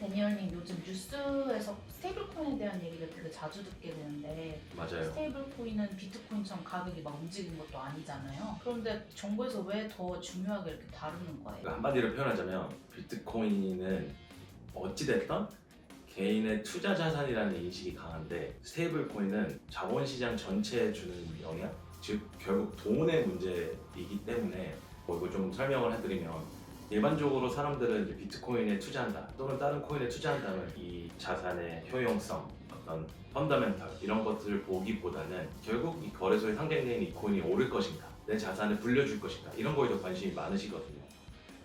데니얼님, 요즘 뉴스에서 스테이블 코인에 대한 얘기를 되게 자주 듣게 되는데 맞아요. 스테이블 코인은 비트코인처럼 가격이 막 움직이는 것도 아니잖아요. 그런데 정부에서 왜 더 중요하게 이렇게 다루는 거예요? 한마디로 표현하자면 비트코인은 어찌됐든 개인의 투자 자산이라는 인식이 강한데 스테이블 코인은 자본시장 전체에 주는 영향, 즉 결국 돈의 문제이기 때문에 이거 좀 설명을 해드리면 일반적으로 사람들은 이제 비트코인에 투자한다 또는 다른 코인에 투자한다면 이 자산의 효용성, 어떤 펀더멘털 이런 것들을 보기보다는 결국 이 거래소에 상장된 이 코인이 오를 것인가, 내 자산을 불려줄 것인가 이런 거에 더 관심이 많으시거든요.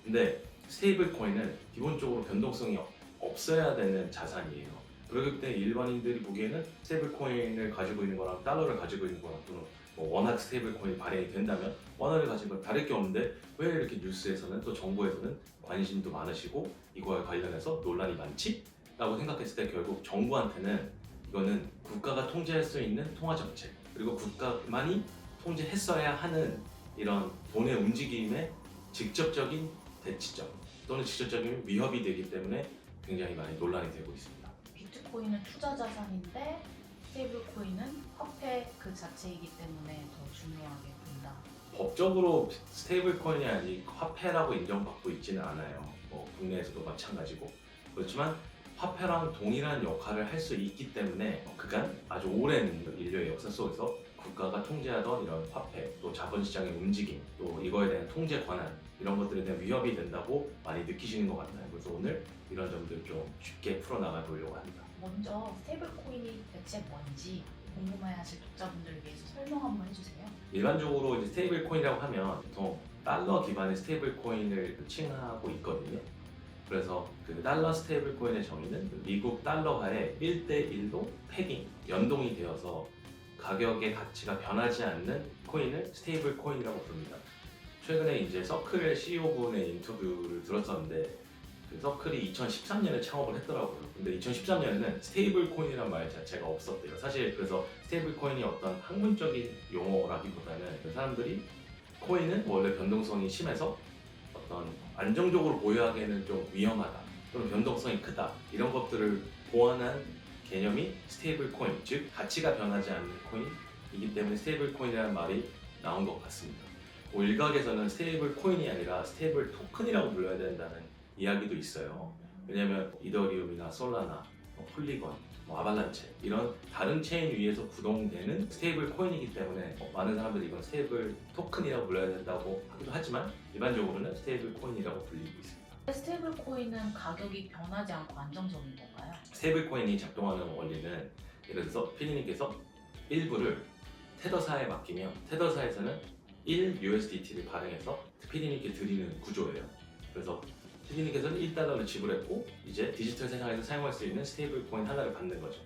근데 스테이블 코인은 기본적으로 변동성이 없어야 되는 자산이에요. 그렇기 때문에 일반인들이 보기에는 스테이블 코인을 가지고 있는 거랑 달러를 가지고 있는 거랑 또는 워낙 스테이블 코인이 발행이 된다면 원화를 가진 건 다를 게 없는데 왜 이렇게 뉴스에서는 또 정부에서는 관심도 많으시고 이거와 관련해서 논란이 많지? 라고 생각했을 때 결국 정부한테는 이거는 국가가 통제할 수 있는 통화정책 그리고 국가만이 통제했어야 하는 이런 돈의 움직임의 직접적인 대치점 또는 직접적인 위협이 되기 때문에 굉장히 많이 논란이 되고 있습니다. 비트코인은 투자 자산인데 스테이블 코인은 화폐 그 자체이기 때문에 더 중요하게 본다. 법적으로 스테이블 코인이 아닌 화폐라고 인정받고 있지는 않아요. 국내에서도 마찬가지고. 그렇지만 화폐랑 동일한 역할을 할 수 있기 때문에 그간 아주 오랜 인류의 역사 속에서 국가가 통제하던 이런 화폐, 또 자본시장의 움직임, 또 이거에 대한 통제 권한 이런 것들에 대한 위협이 된다고 많이 느끼시는 것 같아요. 그래서 오늘 이런 점들 좀 쉽게 풀어나가 보려고 합니다. 먼저 스테이블 코인이 대체 뭔지 궁금해하실 독자분들을 위해서 설명 한번 해주세요. 일반적으로 이제 스테이블 코인이라고 하면 보통 달러 기반의 스테이블 코인을 칭하고 있거든요. 그래서 그 달러 스테이블 코인의 정의는 미국 달러화의 1대1로 패깅, 연동이 되어서 가격의 가치가 변하지 않는 코인을 스테이블 코인이라고 부릅니다. 최근에 이제 서클의 CEO분의 인터뷰를 들었었는데 그 서클이 2013년에 창업을 했더라고요. 근데 2013년에는 스테이블 코인이라는 말 자체가 없었대요. 사실 그래서 스테이블 코인이 어떤 학문적인 용어라기보다는 사람들이 코인은 원래 변동성이 심해서 어떤 안정적으로 보유하기에는 좀 위험하다 또는 변동성이 크다 이런 것들을 보완한 개념이 스테이블 코인, 즉 가치가 변하지 않는 코인이기 때문에 스테이블 코인이라는 말이 나온 것 같습니다. 일각에서는 스테이블 코인이 아니라 스테이블 토큰이라고 불러야 된다는 이야기도 있어요. 왜냐하면 이더리움이나 솔라나, 폴리건, 아발란체 이런 다른 체인 위에서 구동되는 스테이블 코인이기 때문에 많은 사람들이 이건 스테이블 토큰이라고 불러야 된다고 하기도 하지만 일반적으로는 스테이블 코인이라고 불리고 있습니다. 스테이블 코인은 가격이 변하지 않고 안정적인 건가요? 스테이블 코인이 작동하는 원리는 예를 들어서 피디님께서 일부를 테더사에 맡기면 테더사에서는 1 USDT를 발행해서 피디님께 드리는 구조예요. 그래서 피디님께서는 1달러를 지불했고 이제 디지털 세상에서 사용할 수 있는 스테이블 코인 하나를 받는 거죠.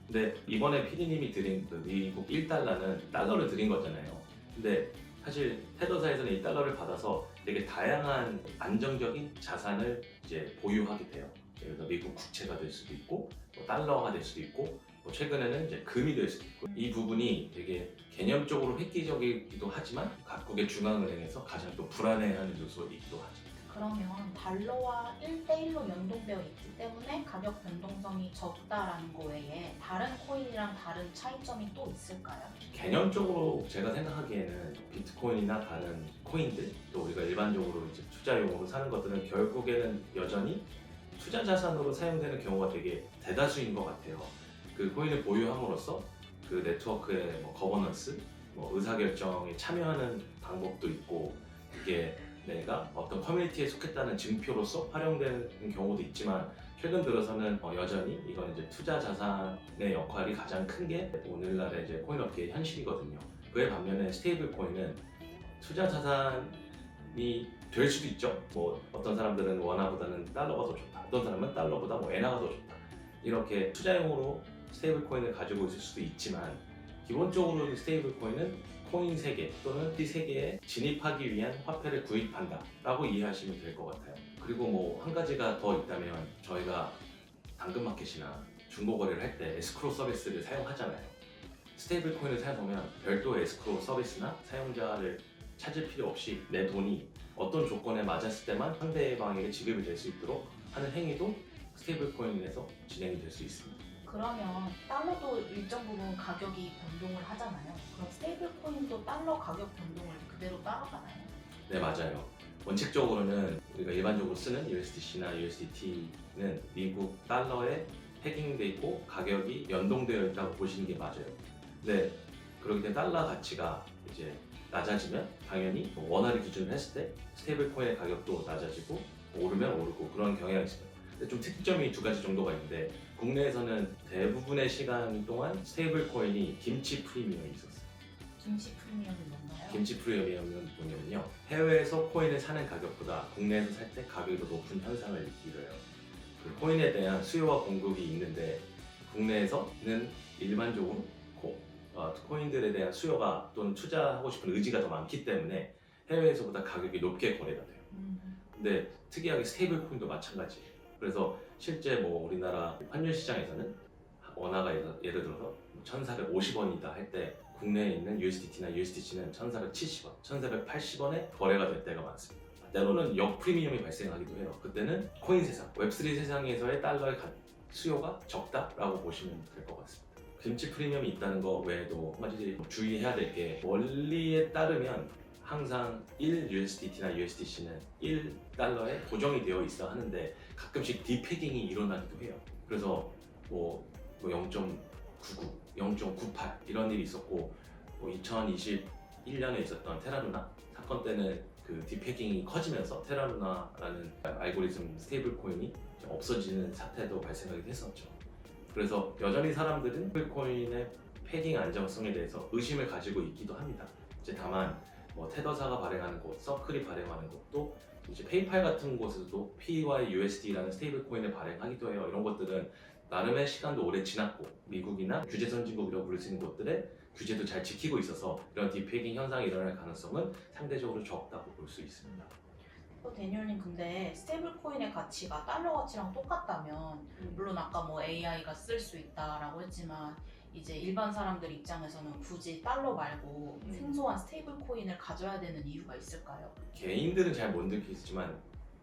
근데 이번에 피디님이 드린 그 미국 1달러는 달러를 드린 거잖아요. 근데 사실 테더사에서는 이 달러를 받아서 되게 다양한 안정적인 자산을 이제 보유하게 돼요. 예를 들어 미국 국채가 될 수도 있고 달러가 될 수도 있고 최근에는 이제 금이 될 수도 있고 이 부분이 되게 개념적으로 획기적이기도 하지만 각국의 중앙은행에서 가장 또 불안해하는 요소이기도 하죠. 그러면 달러와 1대1로 연동되어 있기 때문에 가격 변동성이 적다라는 거 외에 다른 코인이랑 다른 차이점이 또 있을까요? 개념적으로 제가 생각하기에는 비트코인이나 다른 코인들 또 우리가 일반적으로 이제 투자용으로 사는 것들은 결국에는 여전히 투자 자산으로 사용되는 경우가 되게 대다수인 것 같아요. 그 코인을 보유함으로써 그 네트워크의 거버넌스, 의사결정에 참여하는 방법도 있고 이게 내가 어떤 커뮤니티에 속했다는 증표로서 활용되는 경우도 있지만 최근 들어서는 여전히 이건 이제 투자 자산의 역할이 가장 큰 게 오늘날의 이제 코인 업계의 현실이거든요. 그에 반면에 스테이블 코인은 투자 자산이 될 수도 있죠. 어떤 사람들은 원화보다는 달러가 더 좋다. 어떤 사람은 달러보다 엔화가 더 좋다. 이렇게 투자용으로 스테이블 코인을 가지고 있을 수도 있지만 기본적으로 스테이블 코인은 코인 세계 또는 이 세계에 진입하기 위한 화폐를 구입한다 라고 이해하시면 될 것 같아요. 그리고 한 가지가 더 있다면 저희가 당근마켓이나 중고거래를 할 때 에스크로 서비스를 사용하잖아요. 스테이블 코인을 사용하면 별도의 에스크로 서비스나 사용자를 찾을 필요 없이 내 돈이 어떤 조건에 맞았을 때만 상대방에게 지급이 될 수 있도록 하는 행위도 스테이블 코인에서 진행이 될 수 있습니다. 그러면 달러도 일정 부분 가격이 변동을 하잖아요. 그럼 스테이블 코인도 달러 가격 변동을 그대로 따라가나요? 네, 맞아요. 원칙적으로는 우리가 일반적으로 쓰는 USDC나 USDT는 미국 달러에 패깅돼 있고 가격이 연동되어 있다고 보시는 게 맞아요. 네, 그렇기 때문에 달러 가치가 이제 낮아지면 당연히 원화를 기준으로 했을 때 스테이블 코인의 가격도 낮아지고 오르면 오르고 그런 경향이 있습니다. 근데 좀 특점이 두 가지 정도가 있는데 국내에서는 대부분의 시간 동안 스테이블 코인이 김치 프리미엄이 있었어요. 김치 프리미엄이 뭔가요? 김치 프리미엄은 뭐냐면요, 해외에서 코인을 사는 가격보다 국내에서 살 때 가격이 더 높은 현상을 이뤄요. 그 코인에 대한 수요와 공급이 있는데 국내에서는 일반적으로 코인들에 대한 수요가 또는 투자하고 싶은 의지가 더 많기 때문에 해외에서보다 가격이 높게 거래가 돼요. 근데 특이하게 스테이블 코인도 마찬가지예요. 그래서 실제 뭐 우리나라 환율 시장에서는 원화가 예를 들어서 1,450원이다 할 때 국내에 있는 USDT나 USDC는 1,470원, 1,480원에 거래가 될 때가 많습니다. 때로는 역프리미엄이 발생하기도 해요. 그때는 코인 세상, 웹3 세상에서의 달러의 수요가 적다라고 보시면 될 것 같습니다. 김치 프리미엄이 있다는 거 외에도 한 가지 주의해야 될 게, 원리에 따르면 항상 1 USDT나 USDC는 1달러에 고정이 되어 있어 하는데 가끔씩 디패깅이 일어나기도 해요. 그래서 뭐 0.99, 0.98 이런 일이 있었고, 2021년에 있었던 테라루나 사건 때는 그 디패깅이 커지면서 테라루나라는 알고리즘 스테이블 코인이 없어지는 사태도 발생하기도 했었죠. 그래서 여전히 사람들은 스테이블 코인의 패깅 안정성에 대해서 의심을 가지고 있기도 합니다. 이제 다만 테더사가 발행하는 곳, 서클이 발행하는 곳도 이제 페이팔 같은 곳에서도 PYUSD라는 스테이블 코인을 발행하기도 해요. 이런 것들은 나름의 시간도 오래 지났고 미국이나 규제 선진국이라고 부를 수 있는 곳들의 규제도 잘 지키고 있어서 이런 디패깅 현상이 일어날 가능성은 상대적으로 적다고 볼 수 있습니다. 데니얼님, 근데 스테이블 코인의 가치가 달러 가치랑 똑같다면, 물론 아까 뭐 AI가 쓸 수 있다라고 했지만 이제 일반 사람들 입장에서는 굳이 달러 말고 생소한 스테이블 코인을 가져야 되는 이유가 있을까요? 개인들은 잘 못 느끼지만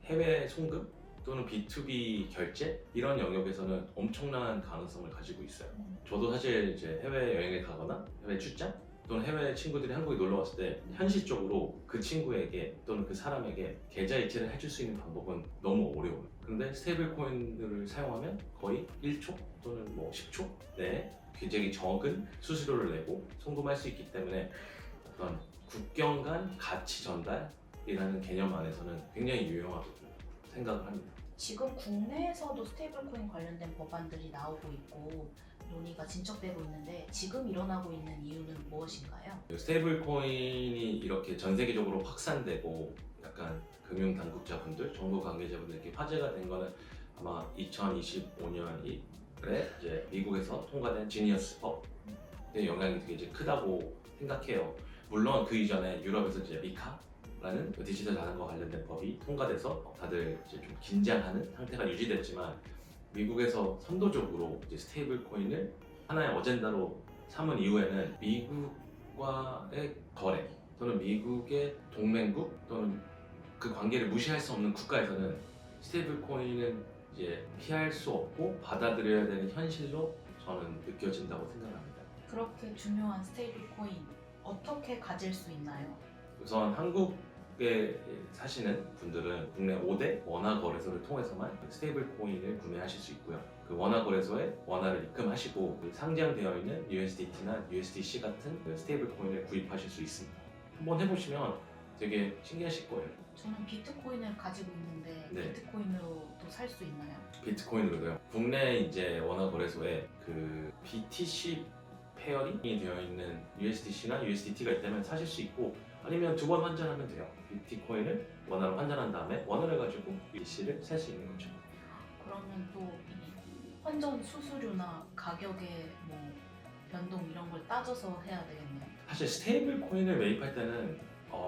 해외 송금 또는 B2B 결제 이런 영역에서는 엄청난 가능성을 가지고 있어요. 저도 사실 이제 해외 여행을 가거나 해외 출장 또는 해외 친구들이 한국에 놀러 왔을 때 현실적으로 그 친구에게 또는 그 사람에게 계좌 이체를 해줄 수 있는 방법은 너무 어려워요. 근데 스테이블 코인들을 사용하면 거의 1초 또는 10초 내에 굉장히 적은 수수료를 내고 송금할 수 있기 때문에 어떤 국경 간 가치 전달이라는 개념 안에서는 굉장히 유용하다고 생각을 합니다. 지금 국내에서도 스테이블 코인 관련된 법안들이 나오고 있고 논의가 진척되고 있는데, 지금 일어나고 있는 이유는 무엇인가요? 스테이블 코인이 이렇게 전 세계적으로 확산되고 약간 금융 당국자분들, 정부 관계자분들께 화제가 된 거는 아마 2025년에 이제 미국에서 통과된 지니어스법의 영향이 되게 이제 크다고 생각해요. 물론 그 이전에 유럽에서 이제 미카라는 디지털 자산과 관련된 법이 통과돼서 다들 이제 좀 긴장하는 상태가 유지됐지만, 미국에서 선도적으로 이제 스테이블 코인을 하나의 어젠다로 삼은 이후에는 미국과의 거래 또는 미국의 동맹국 또는 그 관계를 무시할 수 없는 국가에서는 스테이블 코인은 이제 피할 수 없고 받아들여야 되는 현실로 저는 느껴진다고 생각합니다. 그렇게 중요한 스테이블 코인 어떻게 가질 수 있나요? 우선 한국에 사시는 분들은 국내 5대 원화 거래소를 통해서만 스테이블 코인을 구매하실 수 있고요. 그 원화 거래소에 원화를 입금하시고 그 상장되어 있는 USDT나 USDC 같은 그 스테이블 코인을 구입하실 수 있습니다. 한번 해보시면 되게 신기하실 거예요. 저는 비트코인을 가지고 있는데 네. 비트코인으로도 살 수 있나요? 비트코인으로도요. 국내 이제 원화 거래소에 그 BTC 페어링이 되어 있는 USDC나 USDT가 있다면 사실 수 있고, 아니면 두 번 환전하면 돼요. 비트코인을 원화로 환전한 다음에 원화를 가지고 BTC를 살 수 있는 거죠. 그러면 또 이 환전 수수료나 가격의 뭐 변동 이런 걸 따져서 해야 되겠네요. 사실 스테이블 코인을 매입할 때는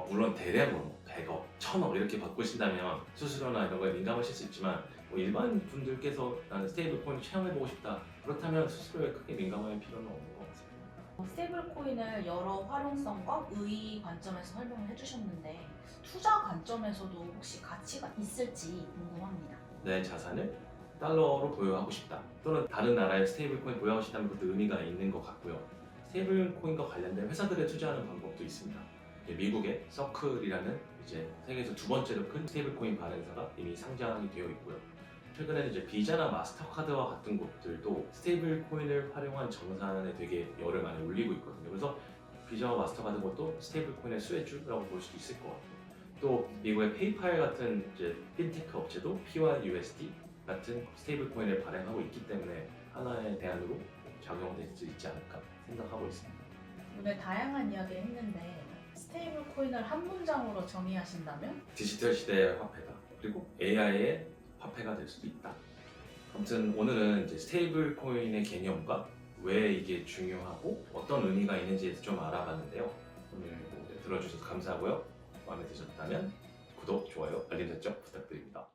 물론 대량으로 100억, 1000억 이렇게 바꾸신다면 수수료나 이런 거에 민감하실 수 있지만, 일반 분들께서 나는 스테이블 코인을 체험해보고 싶다, 그렇다면 수수료에 크게 민감할 필요는 없는 것 같습니다. 스테이블 코인을 여러 활용성과 의의 관점에서 설명을 해주셨는데, 투자 관점에서도 혹시 가치가 있을지 궁금합니다. 내 자산을 달러로 보유하고 싶다 또는 다른 나라의 스테이블 코인 보유하고 싶다면 그것도 의미가 있는 것 같고요. 스테이블 코인과 관련된 회사들에 투자하는 방법도 있습니다. 미국의 서클이라는 이제 세계에서 두 번째로 큰 스테이블 코인 발행사가 이미 상장이 되어 있고요. 최근에는 이제 비자나 마스터카드와 같은 곳들도 스테이블 코인을 활용한 정산에 되게 열을 많이 올리고 있거든요. 그래서 비자와 마스터카드 것도 스테이블 코인의 수혜주라고 볼 수도 있을 것 같아요. 또 미국의 페이팔 같은 이제 핀테크 업체도 PYUSD 같은 스테이블 코인을 발행하고 있기 때문에 하나의 대안으로 작용될 수 있지 않을까 생각하고 있습니다. 오늘 다양한 이야기 했는데 스테이블 코인을 한 문장으로 정의하신다면? 디지털 시대의 화폐다. 그리고 AI의 화폐가 될 수도 있다. 아무튼 오늘은 이제 스테이블 코인의 개념과 왜 이게 중요하고 어떤 의미가 있는지에 대해서 좀 알아봤는데요. 오늘 들어주셔서 감사하고요. 마음에 드셨다면 구독, 좋아요, 알림 설정 부탁드립니다.